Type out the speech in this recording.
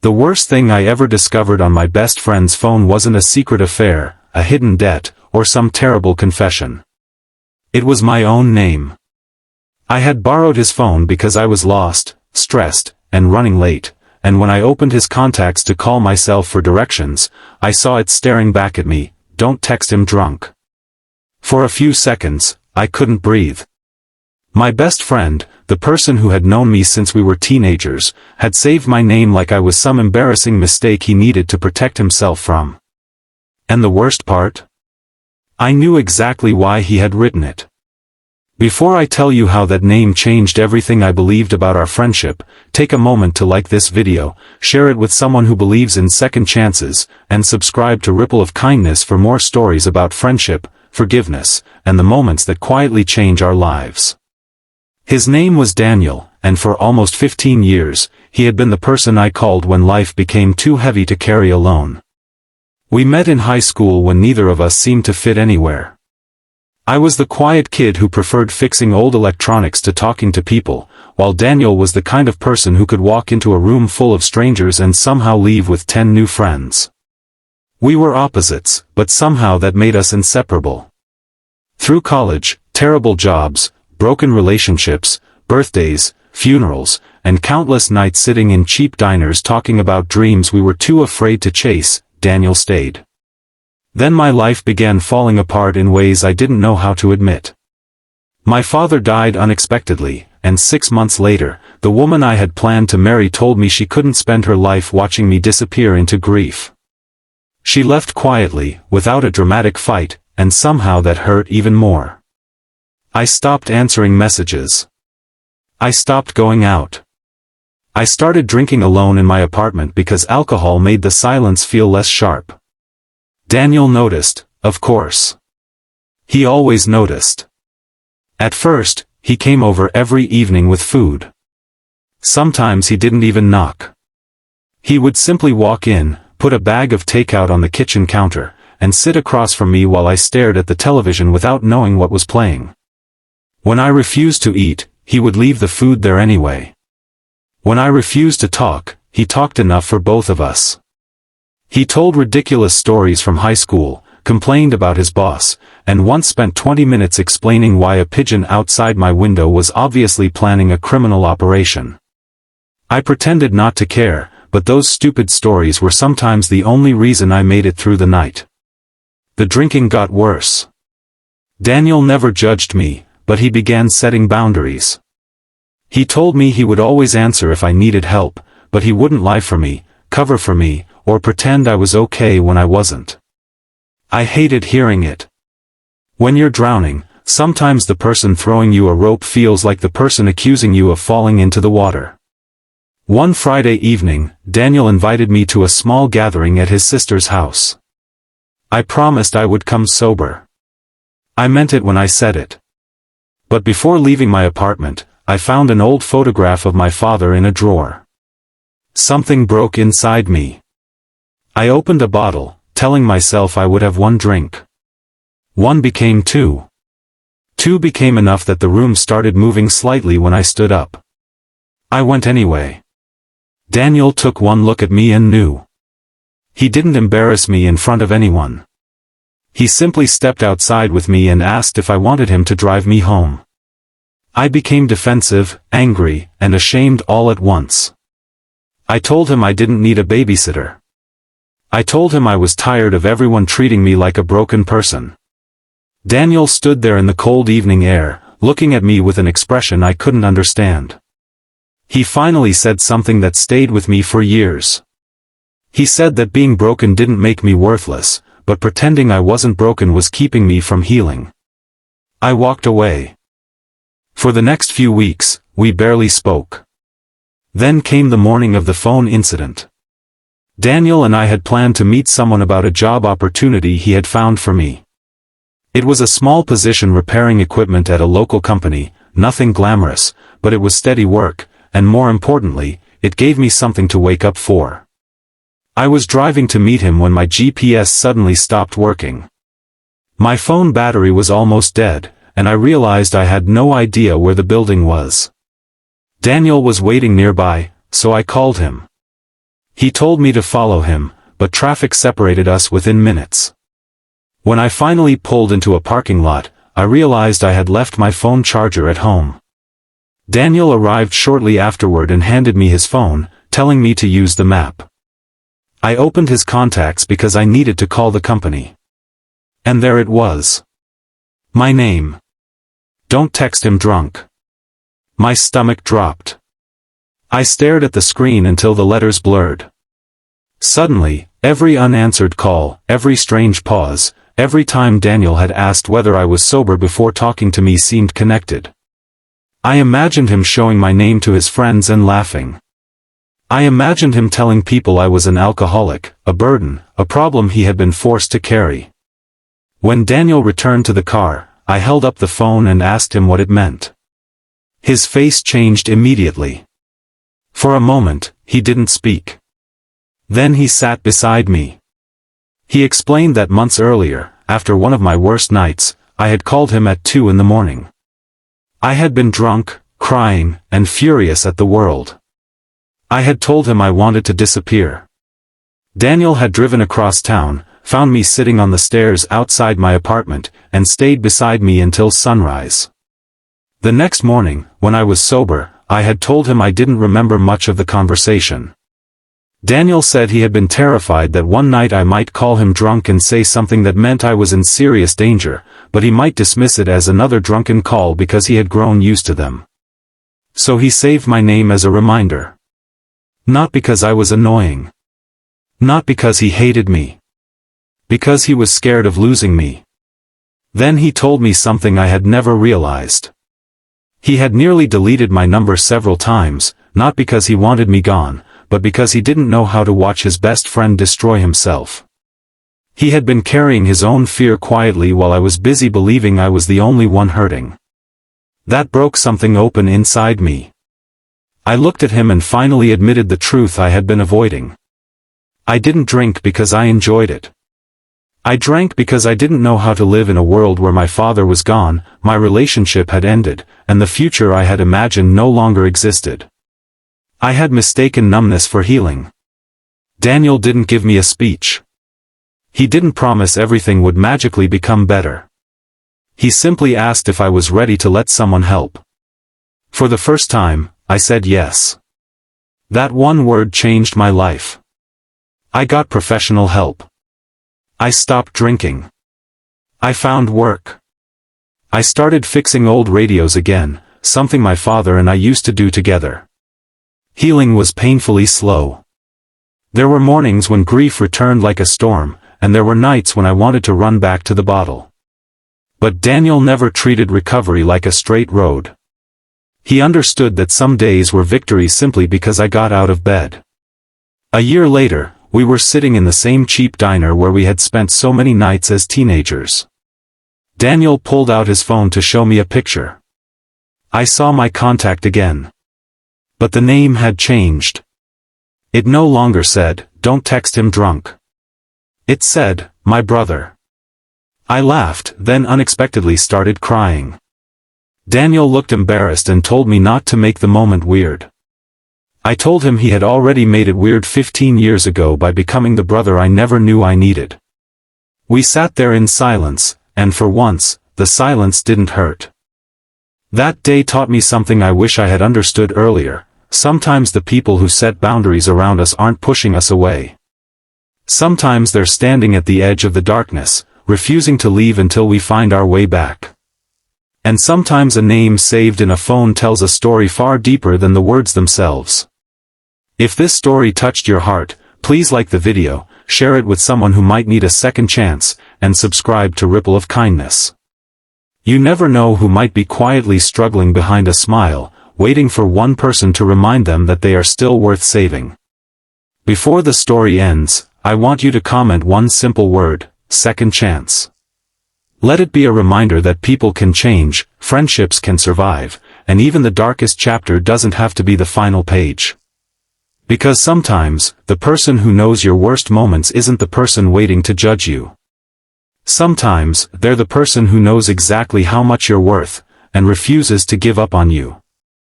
The worst thing I ever discovered on my best friend's phone wasn't a secret affair, a hidden debt, or some terrible confession. It was my own name. I had borrowed his phone because I was lost, stressed, and running late, and when I opened his contacts to call myself for directions, I saw it staring back at me, "Don't text him drunk." For a few seconds, I couldn't breathe. My best friend, the person who had known me since we were teenagers, had saved my name like I was some embarrassing mistake he needed to protect himself from. And the worst part? I knew exactly why he had written it. Before I tell you how that name changed everything I believed about our friendship, take a moment to like this video, share it with someone who believes in second chances, and subscribe to Ripple of Kindness for more stories about friendship, forgiveness, and the moments that quietly change our lives. His name was Daniel, and for almost 15 years, he had been the person I called when life became too heavy to carry alone. We met in high school when neither of us seemed to fit anywhere. I was the quiet kid who preferred fixing old electronics to talking to people, while Daniel was the kind of person who could walk into a room full of strangers and somehow leave with 10 new friends. We were opposites, but somehow that made us inseparable. Through college, terrible jobs, broken relationships, birthdays, funerals, and countless nights sitting in cheap diners talking about dreams we were too afraid to chase, Daniel stayed. Then my life began falling apart in ways I didn't know how to admit. My father died unexpectedly, and 6 months later, the woman I had planned to marry told me she couldn't spend her life watching me disappear into grief. She left quietly, without a dramatic fight, and somehow that hurt even more. I stopped answering messages. I stopped going out. I started drinking alone in my apartment because alcohol made the silence feel less sharp. Daniel noticed, of course. He always noticed. At first, he came over every evening with food. Sometimes he didn't even knock. He would simply walk in, put a bag of takeout on the kitchen counter, and sit across from me while I stared at the television without knowing what was playing. When I refused to eat, he would leave the food there anyway. When I refused to talk, he talked enough for both of us. He told ridiculous stories from high school, complained about his boss, and once spent 20 minutes explaining why a pigeon outside my window was obviously planning a criminal operation. I pretended not to care, but those stupid stories were sometimes the only reason I made it through the night. The drinking got worse. Daniel never judged me, but he began setting boundaries. He told me he would always answer if I needed help, but he wouldn't lie for me, cover for me, or pretend I was okay when I wasn't. I hated hearing it. When you're drowning, sometimes the person throwing you a rope feels like the person accusing you of falling into the water. One Friday evening, Daniel invited me to a small gathering at his sister's house. I promised I would come sober. I meant it when I said it. But before leaving my apartment, I found an old photograph of my father in a drawer. Something broke inside me. I opened a bottle, telling myself I would have one drink. One became two. Two became enough that the room started moving slightly when I stood up. I went anyway. Daniel took one look at me and knew. He didn't embarrass me in front of anyone. He simply stepped outside with me and asked if I wanted him to drive me home. I became defensive, angry, and ashamed all at once. I told him I didn't need a babysitter. I told him I was tired of everyone treating me like a broken person. Daniel stood there in the cold evening air, looking at me with an expression I couldn't understand. He finally said something that stayed with me for years. He said that being broken didn't make me worthless, but pretending I wasn't broken was keeping me from healing. I walked away. For the next few weeks, we barely spoke. Then came the morning of the phone incident. Daniel and I had planned to meet someone about a job opportunity he had found for me. It was a small position repairing equipment at a local company, nothing glamorous, but it was steady work, and more importantly, it gave me something to wake up for. I was driving to meet him when my GPS suddenly stopped working. My phone battery was almost dead, and I realized I had no idea where the building was. Daniel was waiting nearby, so I called him. He told me to follow him, but traffic separated us within minutes. When I finally pulled into a parking lot, I realized I had left my phone charger at home. Daniel arrived shortly afterward and handed me his phone, telling me to use the map. I opened his contacts because I needed to call the company. And there it was. My name. Don't text him drunk. My stomach dropped. I stared at the screen until the letters blurred. Suddenly, every unanswered call, every strange pause, every time Daniel had asked whether I was sober before talking to me seemed connected. I imagined him showing my name to his friends and laughing. I imagined him telling people I was an alcoholic, a burden, a problem he had been forced to carry. When Daniel returned to the car, I held up the phone and asked him what it meant. His face changed immediately. For a moment, he didn't speak. Then he sat beside me. He explained that months earlier, after one of my worst nights, I had called him at 2 in the morning. I had been drunk, crying, and furious at the world. I had told him I wanted to disappear. Daniel had driven across town, found me sitting on the stairs outside my apartment, and stayed beside me until sunrise. The next morning, when I was sober, I had told him I didn't remember much of the conversation. Daniel said he had been terrified that one night I might call him drunk and say something that meant I was in serious danger, but he might dismiss it as another drunken call because he had grown used to them. So he saved my name as a reminder. Not because I was annoying. Not because he hated me. Because he was scared of losing me. Then he told me something I had never realized. He had nearly deleted my number several times, not because he wanted me gone, but because he didn't know how to watch his best friend destroy himself. He had been carrying his own fear quietly while I was busy believing I was the only one hurting. That broke something open inside me. I looked at him and finally admitted the truth I had been avoiding. I didn't drink because I enjoyed it. I drank because I didn't know how to live in a world where my father was gone, my relationship had ended, and the future I had imagined no longer existed. I had mistaken numbness for healing. Daniel didn't give me a speech. He didn't promise everything would magically become better. He simply asked if I was ready to let someone help. For the first time, I said yes. That one word changed my life. I got professional help. I stopped drinking. I found work. I started fixing old radios again, something my father and I used to do together. Healing was painfully slow. There were mornings when grief returned like a storm, and there were nights when I wanted to run back to the bottle. But Daniel never treated recovery like a straight road. He understood that some days were victories simply because I got out of bed. A year later, we were sitting in the same cheap diner where we had spent so many nights as teenagers. Daniel pulled out his phone to show me a picture. I saw my contact again. But the name had changed. It no longer said, "Don't text him drunk." It said, "My brother." I laughed, then unexpectedly started crying. Daniel looked embarrassed and told me not to make the moment weird. I told him he had already made it weird 15 years ago by becoming the brother I never knew I needed. We sat there in silence, and for once, the silence didn't hurt. That day taught me something I wish I had understood earlier. Sometimes the people who set boundaries around us aren't pushing us away. Sometimes they're standing at the edge of the darkness, refusing to leave until we find our way back. And sometimes a name saved in a phone tells a story far deeper than the words themselves. If this story touched your heart, please like the video, share it with someone who might need a second chance, and subscribe to Ripple of Kindness. You never know who might be quietly struggling behind a smile, waiting for one person to remind them that they are still worth saving. Before the story ends, I want you to comment one simple word: second chance. Let it be a reminder that people can change, friendships can survive, and even the darkest chapter doesn't have to be the final page. Because sometimes, the person who knows your worst moments isn't the person waiting to judge you. Sometimes, they're the person who knows exactly how much you're worth, and refuses to give up on you.